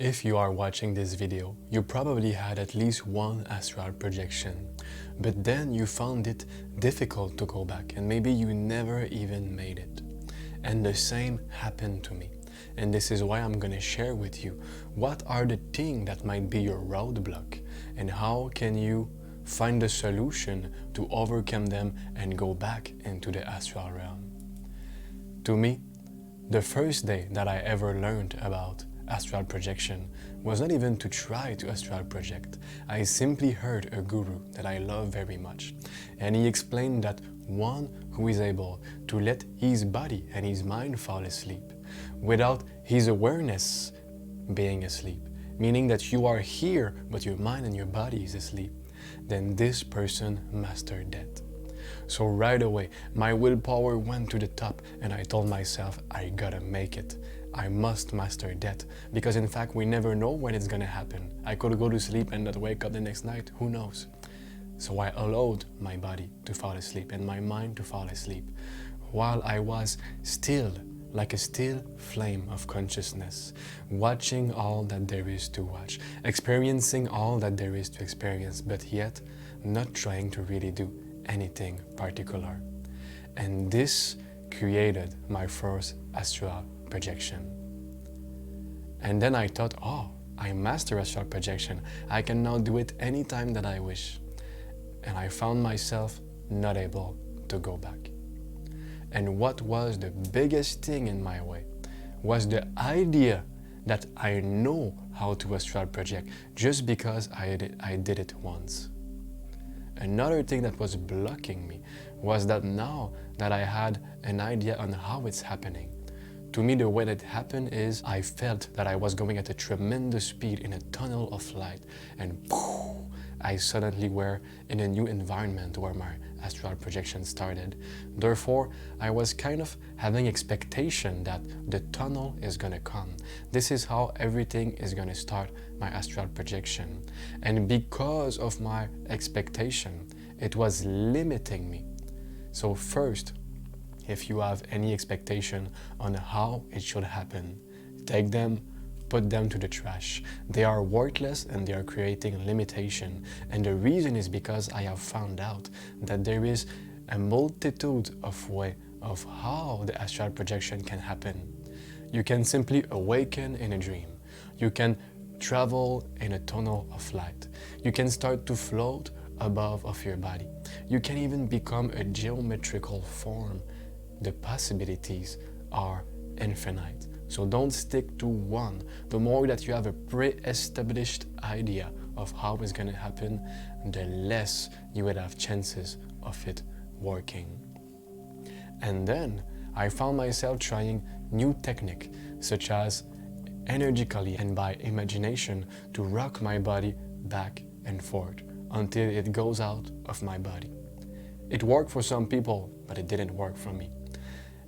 If you are watching this video, you probably had at least one astral projection, but then you found it difficult to go back and maybe you never even made it. And the same happened to me. And this is why I'm gonna share with you what are the things that might be your roadblock and how can you find a solution to overcome them and go back into the astral realm. To me, the first day that I ever learned about astral projection was not even to try to astral project. I simply heard a guru that I love very much, and he explained that one who is able to let his body and his mind fall asleep without his awareness being asleep, meaning that you are here but your mind and your body is asleep, then this person mastered death. So right away, my willpower went to the top and I told myself, I gotta make it. I must master death, because in fact we never know when it's gonna happen. I could go to sleep and not wake up the next night, who knows? So I allowed my body to fall asleep and my mind to fall asleep, while I was still, like a still flame of consciousness, watching all that there is to watch, experiencing all that there is to experience, but yet not trying to really do anything particular. And this created my first astral projection. And then I thought, oh, I master astral projection. I can now do it anytime that I wish. And I found myself not able to go back. And what was the biggest thing in my way was the idea that I know how to astral project just because I did it once. Another thing that was blocking me was that now that I had an idea on how it's happening, to me the way that it happened is I felt that I was going at a tremendous speed in a tunnel of light, and poof, I suddenly were in a new environment where my astral projection started. Therefore, I was kind of having expectation that the tunnel is gonna come. This is how everything is gonna start my astral projection. And because of my expectation, it was limiting me. So first, if you have any expectation on how it should happen, take them, put them to the trash. They are worthless and they are creating limitation. And the reason is because I have found out that there is a multitude of ways of how the astral projection can happen. You can simply awaken in a dream. You can travel in a tunnel of light. You can start to float above of your body. You can even become a geometrical form. The possibilities are infinite. So don't stick to one. The more that you have a pre-established idea of how it's gonna happen, the less you would have chances of it working. And then I found myself trying new technique, such as energically and by imagination to rock my body back and forth until it goes out of my body. It worked for some people, but it didn't work for me.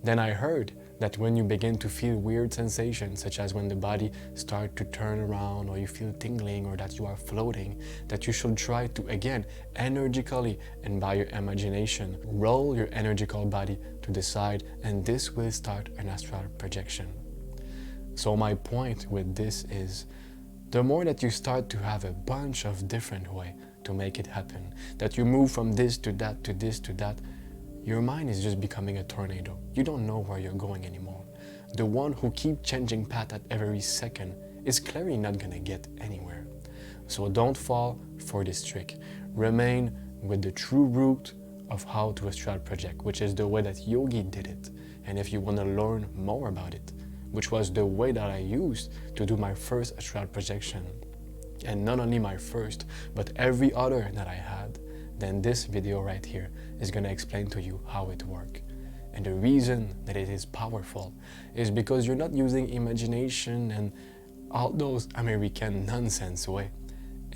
Then I heard that when you begin to feel weird sensations, such as when the body starts to turn around or you feel tingling or that you are floating, that you should try to, again, energically and by your imagination, roll your energical body to the side, and this will start an astral projection. So my point with this is, the more that you start to have a bunch of different ways to make it happen, that you move from this to that to this to that, your mind is just becoming a tornado. You don't know where you're going anymore. The one who keeps changing path at every second is clearly not gonna get anywhere. So don't fall for this trick. Remain with the true root of how to astral project, which is the way that Yogi did it. And if you wanna learn more about it, which was the way that I used to do my first astral projection, and not only my first, but every other that I had, then this video right here is going to explain to you how it works. And the reason that it is powerful is because you're not using imagination and all those American nonsense way.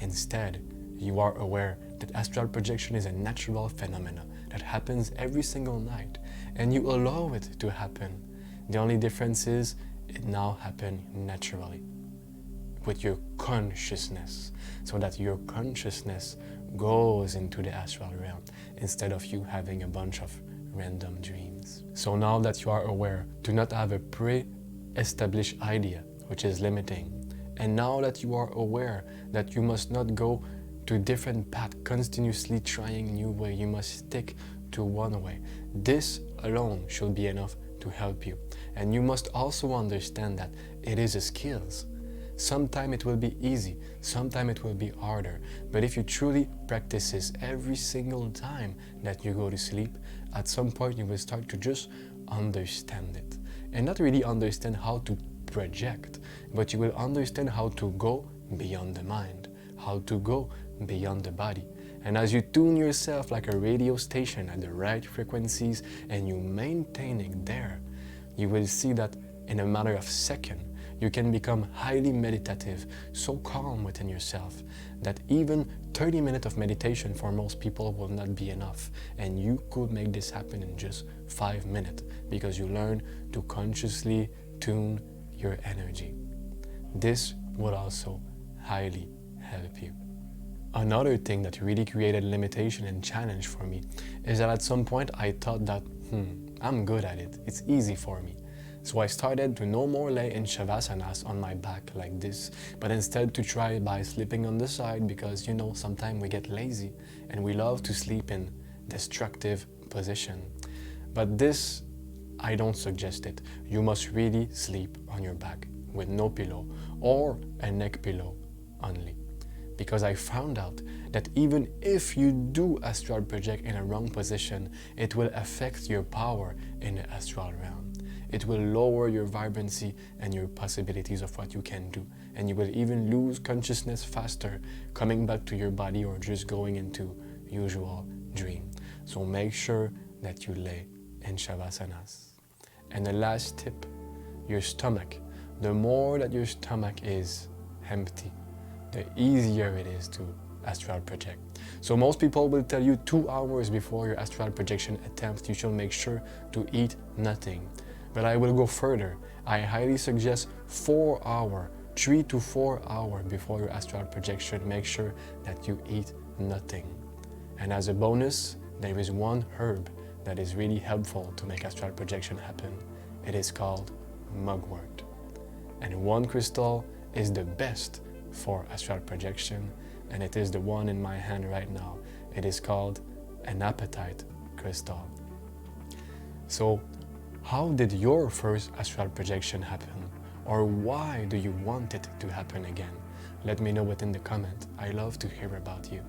Instead, you are aware that astral projection is a natural phenomenon that happens every single night, and you allow it to happen. The only difference is it now happens naturally with your consciousness, so that your consciousness goes into the astral realm instead of you having a bunch of random dreams. So now that you are aware to not have a pre-established idea, which is limiting, And now that you are aware that you must not go to different path, continuously trying new way, you must stick to one way. This alone should be enough to help you. And you must also understand that it is a skills. Sometimes it will be easy, sometimes it will be harder. But if you truly practice this every single time that you go to sleep, at some point you will start to just understand it. And not really understand how to project, but you will understand how to go beyond the mind, how to go beyond the body. And as you tune yourself like a radio station at the right frequencies and you maintain it there, you will see that in a matter of seconds, you can become highly meditative, so calm within yourself that even 30 minutes of meditation for most people will not be enough. And you could make this happen in just 5 minutes because you learn to consciously tune your energy. This would also highly help you. Another thing that really created limitation and challenge for me is that at some point I thought that, I'm good at it, it's easy for me. So I started to no more lay in Shavasanas on my back like this, but instead to try by sleeping on the side because, you know, sometimes we get lazy and we love to sleep in destructive position. But this, I don't suggest it. You must really sleep on your back with no pillow or a neck pillow only. Because I found out that even if you do astral project in a wrong position, it will affect your power in the astral realm. It will lower your vibrancy and your possibilities of what you can do. And you will even lose consciousness faster, coming back to your body or just going into usual dream. So make sure that you lay in Shavasanas. And the last tip, your stomach. The more that your stomach is empty, the easier it is to astral project. So most people will tell you 2 hours before your astral projection attempt, you should make sure to eat nothing. But I will go further. I highly suggest 4 hours, 3 to 4 hours before your astral projection, make sure that you eat nothing. And as a bonus, there is one herb that is really helpful to make astral projection happen. It is called mugwort. And one crystal is the best for astral projection, and it is the one in my hand right now. It is called an apatite crystal. So how did your first astral projection happen? Or why do you want it to happen again? Let me know within the comment. I love to hear about you.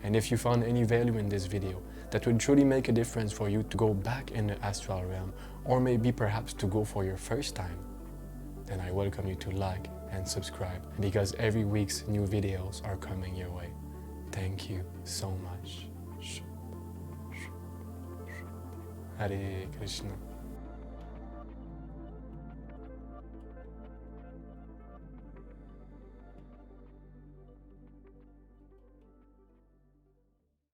And if you found any value in this video that would truly make a difference for you to go back in the astral realm, or maybe perhaps to go for your first time, then I welcome you to like and subscribe because every week's new videos are coming your way. Thank you so much. Hare Krishna.